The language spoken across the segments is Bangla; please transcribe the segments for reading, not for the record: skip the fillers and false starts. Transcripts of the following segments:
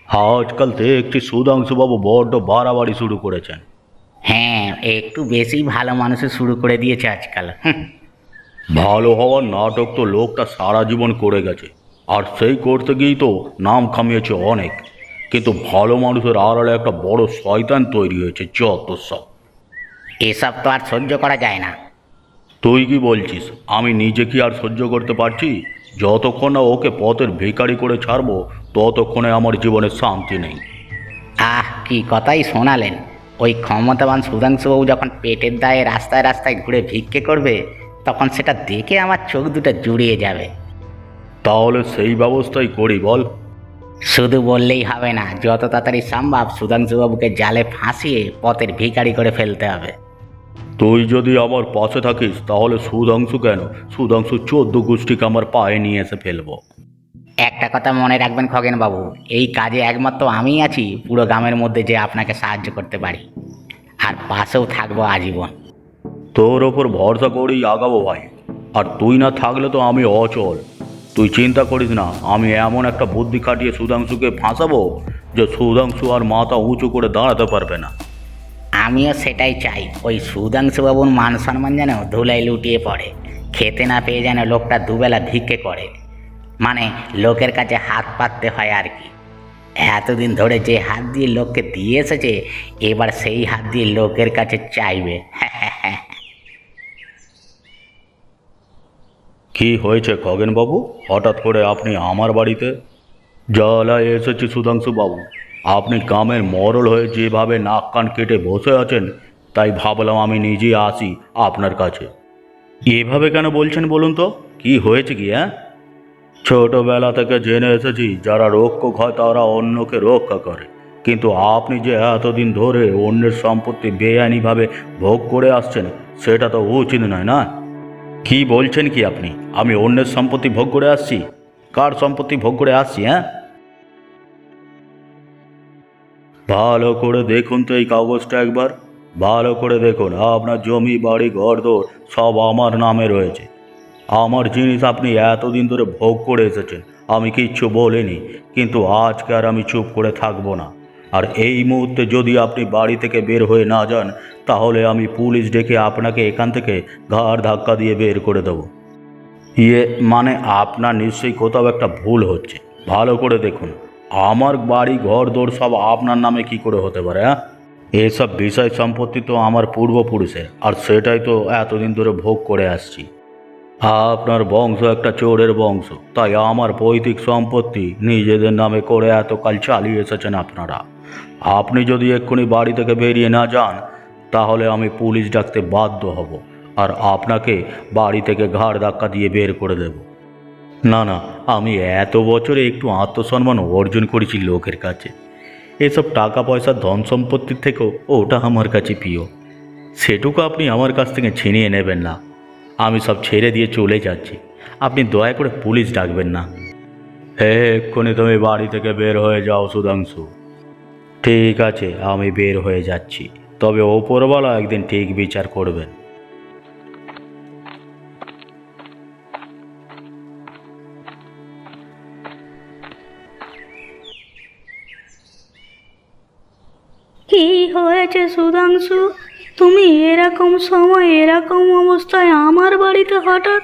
আজকাল দেখছি সুধাংশুবাবু বড্ড বাড়াবাড়ি শুরু করেছেন। হ্যাঁ, একটু বেশি ভালো মানুষে শুরু করে দিয়েছে আজকাল। ভালো হওয়ার নাটক তো লোকটা সারা জীবন করে গেছে, আর সেই করতে গিয়েই তো নাম কামিয়েছে অনেক। কিন্তু ভালো মানুষের আড়ালে একটা বড় শয়তান তৈরি হয়েছে, যত সব। এসব তো আর সহ্য করা যায় না। তুই কি বলছিস? আমি নিজে কি আর সহ্য করতে পারছি? যতক্ষণ না ওকে পথের ভিখারি করে ছাড়বো, ততক্ষণে আমার জীবনে শান্তি নেই। কি কথাই শোনালেন। ওই ক্ষমতাবান সুধাংশুবাবু যখন পেটের দায়ে রাস্তায় রাস্তায় ঘুরে ভিক্ষে করবে, তখন সেটা দেখে আমার চোখ দুটো জুড়িয়ে যাবে। তাহলে সেই ব্যবস্থাই করি, বল। শুধু বললেই হবে না, যত তাড়াতাড়ি সম্ভব সুধাংশুবাবুকে জালে ফাঁসিয়ে পথের ভিখারি করে ফেলতে হবে। তুই যদি আমার পাশে থাকিস তাহলে সুধাংশু কেন, সুধাংশু 14 গোষ্ঠীকে আমার পায়ে নিয়ে এসে ফেলবো। একটা কথা মনে রাখবেন খগেনবাবু, এই কাজে একমাত্র আমিই আছি পুরো গ্রামের মধ্যে যে আপনাকে সাহায্য করতে পারি, আর পাশেও থাকবো আজীবন। তোর ওপর ভরসা করেই আগাবো ভাই। আর তুই না থাকলে তো আমি অচল। তুই চিন্তা করিস না, আমি এমন একটা বুদ্ধি খাটিয়ে সুধাংশুকে ফাঁসাবো যে সুধাংশু আর মাথা উঁচু করে দাঁড়াতে পারবে না। আমিও সেটাই চাই, ওই সুধাংশুবাবুর মান সম্মান যেন ধুলায় লুটিয়ে পড়ে, খেতে না পেয়ে যেন লোকটা দুবেলা ভিক্ষে করে, মানে লোকের কাছে হাত পাততে হয় আর কি। এতদিন ধরে যে হাত দিয়ে লোককে দিয়ে এসেছে, এবার সেই হাত দিয়ে লোকের কাছে চাইবে। কি হয়েছে খগেনবাবু, হঠাৎ করে আপনি আমার বাড়িতে? জ্বালায় এসেছি সুধাংশুবাবু। আপনি গ্রামের মরল হয়ে যেভাবে নাক কান কেটে বসে আছেন, তাই ভাবলাম আমি নিজেই আসি আপনার কাছে। এভাবে কেন বলছেন বলুন তো? কি হয়েছে কি? হ্যাঁ, ছোটবেলা থেকে জেনে এসেছি যারা রক্ষক হয় তারা অন্যকে রক্ষা করে, কিন্তু আপনি যে এতদিন ধরে অন্যের সম্পত্তি বেআইনিভাবে ভোগ করে আসছেন, সেটা তো উচিত নয়, না? কি বলছেন কি আপনি? আমি অন্যের সম্পত্তি ভোগ করে আসছি? কার সম্পত্তি ভোগ করে আসছি? হ্যাঁ, ভালো করে দেখুন তো এই কাগজটা একবার। ভালো করে দেখুন, আপনার জমি বাড়ি ঘরদোর সব আমার নামে রয়েছে। আমার জিনিস আপনি এতদিন ধরে ভোগ করে এসেছেন, আমি কিচ্ছু বলিনি। কিন্তু আজকে আর আমি চুপ করে থাকবো না। আর এই মুহূর্তে যদি আপনি বাড়ি থেকে বের হয়ে না যান, তাহলে আমি পুলিশ ডেকে আপনাকে এখান থেকে ঘাড় ধাক্কা দিয়ে বের করে দেবো। মানে আপনার নিশ্চয়ই কোথাও একটা ভুল হচ্ছে। ভালো করে দেখুন, আমার বাড়ি ঘর দোর সব আপনার নামে কি করে হতে পারে? হ্যাঁ, এসব বিষয় সম্পত্তি তো আমার পূর্বপুরুষের, আর সেটাই তো এতদিন ধরে ভোগ করে আসছি। আপনার বংশ একটা চোরের বংশ, তাই আমার পৈতৃক সম্পত্তি নিজেদের নামে করে এতকাল চালিয়ে এসেছেন আপনারা। আপনি যদি এক্ষুনি বাড়ি থেকে বেরিয়ে না যান, তাহলে আমি পুলিশ ডাকতে বাধ্য হব, আর আপনাকে বাড়ি থেকে ঘাড় ধাক্কা দিয়ে বের করে দেব। না না, আমি এত বছরে একটু আত্মসম্মান অর্জন করেছি লোকের কাছে। এসব টাকা পয়সা ধন সম্পত্তির থেকেও ওটা আমার কাছে প্রিয়। সেটুকু আপনি আমার কাছ থেকে ছিনিয়ে নেবেন না। আমি সব ছেড়ে দিয়ে চলে যাচ্ছি, আপনি দয়া করে পুলিশ ডাকবেন না। এক্ষুনি তুমি বাড়ি থেকে বের হয়ে যাও সুধাংশু। ঠিক আছে, আমি বের হয়ে যাচ্ছি, তবে ওপরওয়ালা একদিন ঠিক বিচার করবেন। কি হয়েছে সুধাংশু? তুমি এরকম সময় এরকম অবস্থায় আমার বাড়িতে হঠাৎ?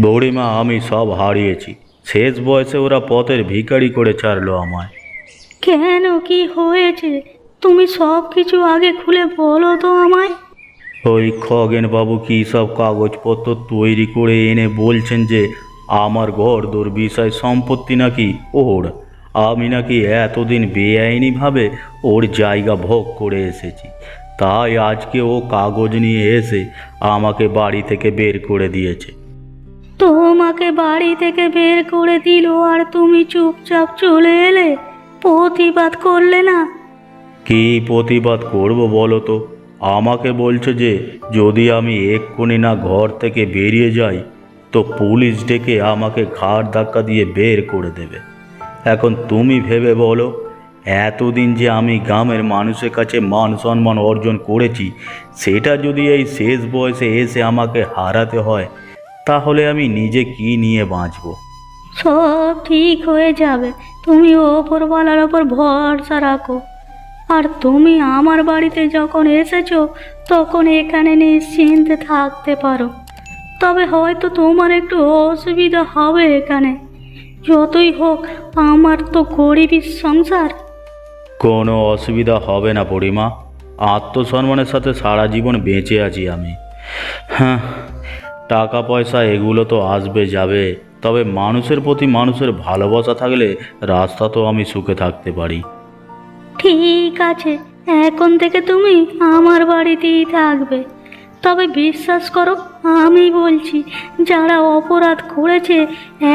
বৌড়িমা, আমি সব হারিয়েছি। শেষ বয়সে ওরা পথের ভিখারি করে ছাড়লো আমায়। কেন, কি হয়েছে? তুমি সব কিছু আগে খুলে বলো তো আমায়। ওই খগেন বাবু কি সব কাগজপত্র তৈরি করে এনে বলছেন যে আমার ঘর দোর বিষয় সম্পত্তি নাকি ওর। আমি নাকি এতদিন বেআইনিভাবে ওর জায়গা ভোগ করে এসেছি, তাই আজকে ও কাগজ নিয়ে এসে আমাকে বাড়ি থেকে বের করে দিয়েছে। তোমাকে বাড়ি থেকে বের করে দিল আর তুমি চুপচাপ চলে এলে, প্রতিবাদ করলে না? কী প্রতিবাদ করব বলো তো? আমাকে বলছে যে যদি আমি এক্ষুনি না ঘর থেকে বেরিয়ে যাই, তো পুলিশ ডেকে আমাকে ঘাড় ধাক্কা দিয়ে বের করে দেবে। এখন তুমি ভেবে বলো, এতদিন যে আমি গ্রামের মানুষের কাছে মান সম্মান অর্জন করেছি, সেটা যদি এই শেষ বয়সে এসে আমাকে হারাতে হয়, তাহলে আমি নিজে কি নিয়ে বাঁচব? সব ঠিক হয়ে যাবে, তুমি ওপরওয়ালার ওপর ভরসা রাখো। আর তুমি আমার বাড়িতে যখন এসেছো তখন এখানে নিশ্চিন্তে থাকতে পারো। তবে হয়তো তোমার একটু অসুবিধা হবে এখানে, যতই হোক আমার তো গরিবের সংসার। কোনো অসুবিধা হবে না বুড়িমা, আত্মসম্মানের সাথে সারা জীবন বেঁচে আছি আমি। হ্যাঁ, টাকা পয়সা এগুলো তো আসবে যাবে, তবে মানুষের প্রতি মানুষের ভালোবাসা থাকলে রাস্তা তো আমি সুখে থাকতে পারি। ঠিক আছে, এখন থেকে তুমি আমার বাড়িতেই থাকবে। তবে বিশ্বাস করো, আমি বলছি, যারা অপরাধ করেছে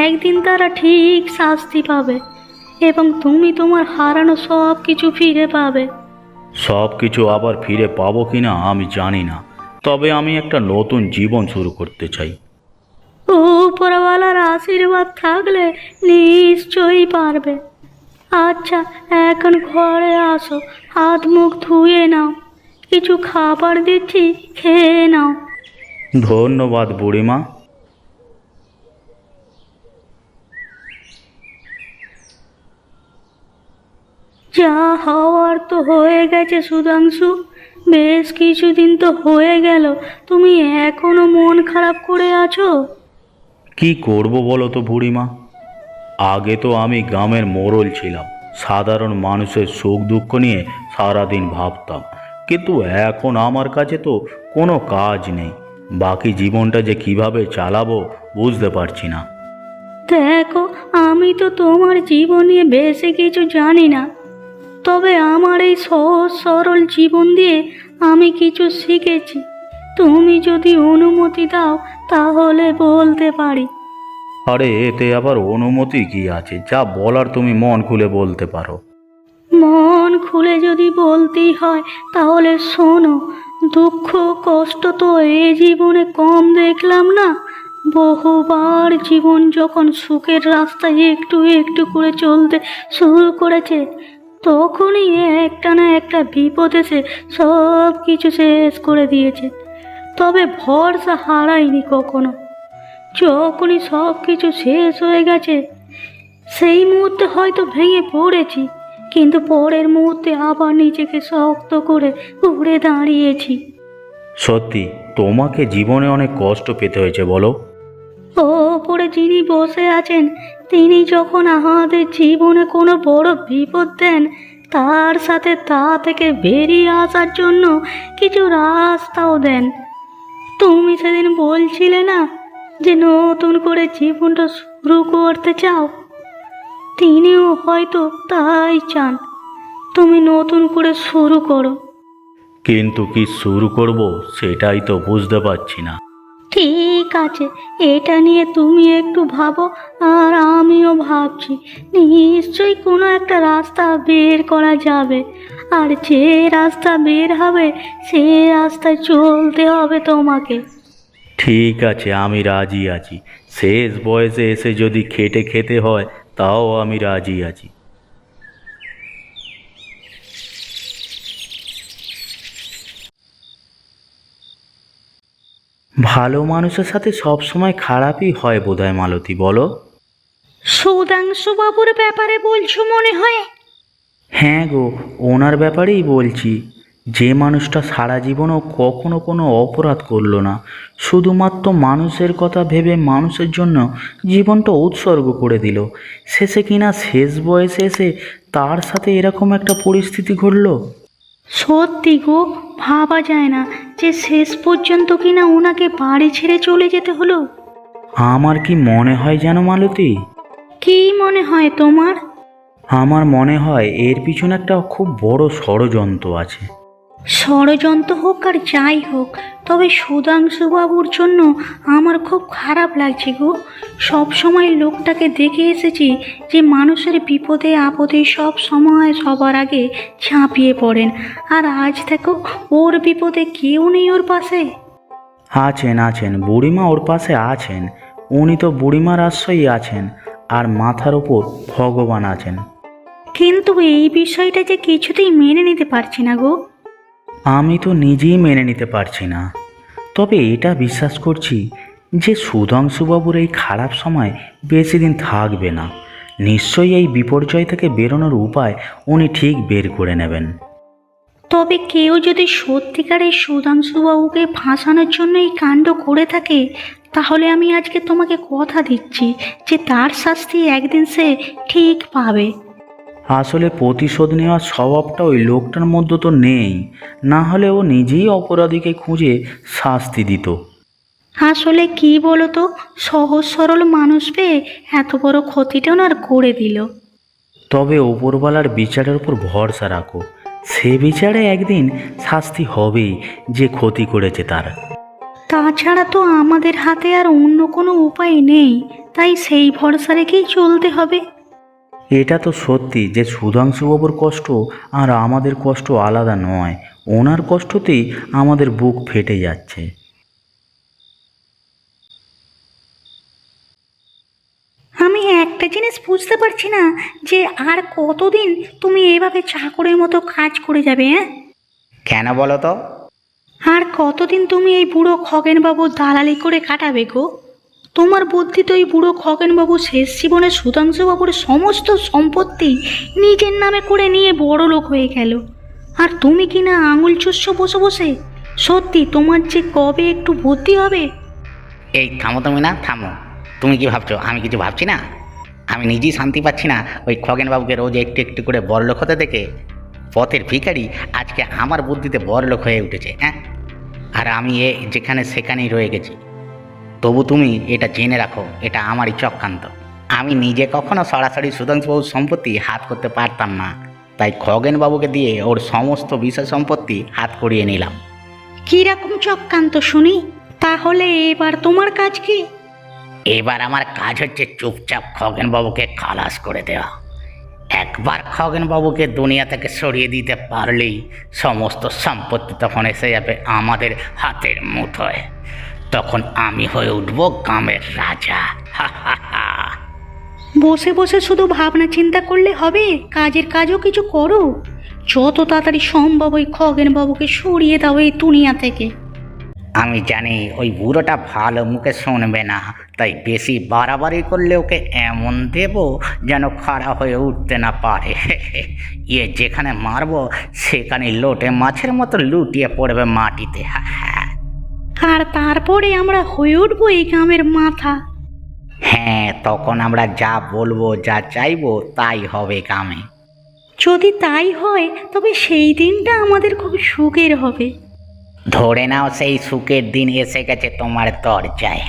একদিন তারা ঠিক শাস্তি পাবে, এবং তুমি তোমার হারানো সব কিছু ফিরে পাবে। সব কিছু আবার ফিরে পাবো কি না আমি জানি না, তবে আমি একটা নতুন জীবন শুরু করতে চাই। উপরওয়ালার আশীর্বাদ থাকলে নিশ্চয়ই পারবে। আচ্ছা, এখন ঘরে আসো, হাত মুখ ধুয়ে নাও, কিছু খাবার দিচ্ছি, খেয়ে নাও। ধন্যবাদ বুড়িমা। যা হওয়ার তো হয়ে গেছে সুধাংশু, বেশ কিছুদিন তো হয়ে গেল, তুমি এখনো মন খারাপ করে আছো। কি করব বলো তো বুড়িমা, আগে তো আমি গ্রামের মোড়ল ছিলাম, সাধারণ মানুষের সুখ দুঃখ নিয়ে সারাদিন ভাবতাম, কিন্তু এখন আমার কাছে তো কোনো কাজ নেই, বাকি জীবনটা যে কিভাবে চালাবো বুঝতে পারছি না। দেখো, আমি তো তোমার জীবন নিয়ে বেশি কিছু জানি না, তবে আমার এই সহজ সরল জীবন দিয়ে আমি কিছু শিখেছি। তুমি যদি অনুমতি দাও তাহলে বলতে পারি। আরে এতে আবার অনুমতি কি আছে, যা বলার তুমি মন খুলে বলতে পারো। মন খুলে যদি বলতেই হয় তাহলে শোনো, দুঃখ কষ্ট তো এ জীবনে কম দেখলাম না। বহুবার জীবন যখন সুখের রাস্তায় একটু একটু করে চলতে শুরু করেছে, তখনই একটা না একটা বিপদ এসে সব কিছু শেষ করে দিয়েছে। তবে ভরসা হারাইনি কখনো। যখনই সব কিছু শেষ হয়ে গেছে সেই মুহূর্তে হয়তো ভেঙে পড়েছি, কিন্তু পরের মুহূর্তে আবার নিজেকে শক্ত করে উড়ে দাঁড়িয়েছি। সত্যি তোমাকে জীবনে অনেক কষ্ট পেতে হয়েছে বলো। ওপরে যিনি বসে আছেন তিনি যখন আমাদের জীবনে কোনো বড় বিপদ দেন, তার সাথে তা থেকে বেরিয়ে আসার জন্য কিছু রাস্তাও দেন। তুমি সেদিন বলছিলে না যে নতুন করে জীবনটা শুরু করতে চাও, তিনিও হয়তো তাই চান তুমি নতুন করে শুরু করো। কিন্তু কি শুরু করব সেটাই তো বুঝতে পারছি না। ঠিক আছে, এটা নিয়ে তুমি একটু ভাবো, আর আমিও ভাবছি। নিশ্চয়ই কোনো একটা রাস্তা বের করা যাবে, আর যে রাস্তা বের হবে সে রাস্তায় চলতে হবে তোমাকে। ঠিক আছে, আমি রাজি আছি, শেষ বয়সে এসে যদি খেটে খেতে হয় তাও আমি রাজি আছি। ভালো মানুষের সাথে সব সময় খারাপই হয় বোধহয় মালতী, বলো। সুধাংশু বাবুর ব্যাপারে বলছো মনে হয়? হ্যাঁ গো, ওনার ব্যাপারেই বলছি। যে মানুষটা সারা জীবনও কখনো কোনো অপরাধ করলো না, শুধুমাত্র মানুষের কথা ভেবে মানুষের জন্য জীবনটা উৎসর্গ করে দিল, শেষে কিনা শেষ বয়সে এসে তার সাথে এরকম একটা পরিস্থিতি ঘটলো। সত্যি গো, ভাবা যায় না যে শেষ পর্যন্ত কিনা ওনাকে বাড়ি ছেড়ে চলে যেতে হলো। আমার কি মনে হয় জানো মালতী, কি মনে হয় তোমার? আমার মনে হয় এর পিছনে একটা খুব বড় ষড়যন্ত্র আছে। ষড়যন্ত্র হোক আর যাই হোক, তবে সুধাংশুবাবুর জন্য আমার খুব খারাপ লাগছে গো। সব সময় লোকটাকে দেখে এসেছি যে মানুষের বিপদে আপদে সব সময় সবার আগে ঝাঁপিয়ে পড়েন, আর আজ দেখো ওর বিপদে কেউ নেই ওর পাশে। আছেন আছেন, বুড়িমা ওর পাশে আছেন, উনি তো বুড়িমার আশ্রয়ই আছেন, আর মাথার ওপর ভগবান আছেন। কিন্তু এই বিষয়টা যে কিছুতেই মেনে নিতে পারছি না গো। আমি তো নিজেই মেনে নিতে পারছি না, তবে এটা বিশ্বাস করছি যে সুধাংশুবাবুর এই খারাপ সময় বেশি দিন থাকবে না। নিশ্চয়ই এই বিপর্যয় থেকে বেরোনোর উপায় উনি ঠিক বের করে নেবেন। তবে কেউ যদি সত্যিকারের সুধাংশুবাবুকে ফাঁসানোর জন্য এই কাণ্ড করে থাকে, তাহলে আমি আজকে তোমাকে কথা দিচ্ছি যে তার শাস্তি একদিন সে ঠিক পাবে। আসলে প্রতিশোধ নেওয়ার স্বভাবটা ওই লোকটার মধ্যে তো নেই, না হলে ও নিজেই অপরাধীকে খুঁজে শাস্তি দিত। আসলে কি বলো তো, সহজ সরল মানুষ পেয়ে এত বড় ক্ষতিটা ওনার করে দিল। তবে ওপরওয়ালার বিচারের উপর ভরসা রাখো, সে বিচারে একদিন শাস্তি হবেই যে ক্ষতি করেছে তার। তাছাড়া তো আমাদের হাতে আর অন্য কোনো উপায় নেই, তাই সেই ভরসা রেখেই চলতে হবে। এটা তো সত্যি যে সুধাংশুবাবুর কষ্ট আর আমাদের কষ্ট আলাদা নয়, ওনার কষ্টতেই আমাদের বুক ফেটে যাচ্ছে। আমি একটা জিনিস বুঝতে পারছি না যে আর কতদিন তুমি এভাবে চাকরের মতো কাজ করে যাবে, হ্যাঁ? কেন বলো তো? আর কতদিন তুমি এই বুড়ো খগেনবাবুর দালালি করে কাটাবে গো? তোমার বুদ্ধি তো এই বুড়ো খগেনবাবু শেষ জীবনে সুধাংশুবাবুর সমস্ত সম্পত্তি নিজের নামে করে নিয়ে বড় লোক হয়ে গেল, আর তুমি কি না আঙুল চুষছো বসে বসে। সত্যি তোমার যে কবে একটু বুদ্ধি হবে? এই থামো তুমি না, থামো। তুমি কি ভাবছো আমি কিছু ভাবছি না? আমি নিজেই শান্তি পাচ্ছি না ওই খগেনবাবুকে রোজ একটু একটু করে বড়লোক হতে দেখে। পথের ভিখারি আজকে আমার বুদ্ধিতে বড়লোক হয়ে উঠেছে, হ্যাঁ? আর আমি যেখানে সেখানেই রয়ে গেছি। তবু তুমি এটা জেনে রাখো, এটা আমারই চক্রান্ত। আমি নিজে কখনো সরাসরি সুধাংশুবাবুর সম্পত্তি হাত করতে পারতাম না, তাই খগেনবাবুকে দিয়ে ওর সমস্ত বিষয় সম্পত্তি হাত করিয়ে নিলাম। কীরকম চক্রান্ত শুনি? তাহলে এবার তোমার কাজ কি? এবার আমার কাজ হচ্ছে চুপচাপ খগেনবাবুকে খালাস করে দেওয়া। একবার খগেনবাবুকে দুনিয়া থেকে সরিয়ে দিতে পারলেই সমস্ত সম্পত্তি তখন এসে যাবে আমাদের হাতের মুঠোয়। তখন আমি হয়ে উঠব গ্রামের রাজা। হা হা হা। বসে বসে শুধু ভাবনা চিন্তা করলে হবে? কাজের কাজও কিছু করো। যত তাড়াতাড়ি সম্ভব ওই খগেনবাবুকে সরিয়ে দাও এই দুনিয়া থেকে। আমি জানি ওই বুড়োটা ভালো মুখে শুনবে না, তাই বেশি বাড়াবাড়ি করলে ওকে এমন দেব যেন খাড়া হয়ে উঠতে না পারে। যেখানে মারবো সেখানে লোটে মাছের মতো লুটিয়ে পড়বে মাটিতে। আর তারপরে আমরা হয়ে উঠবো এই গ্রামের মাথা। হ্যাঁ, তখন আমরা যা বলবো, যা চাইবো তাই হবে গ্রামে। যদি তাই হয় তবে সেই দিনটা আমাদের খুব সুখের হবে। ধরে নাও সেই সুখের দিন এসে গেছে তোমার দরজায়।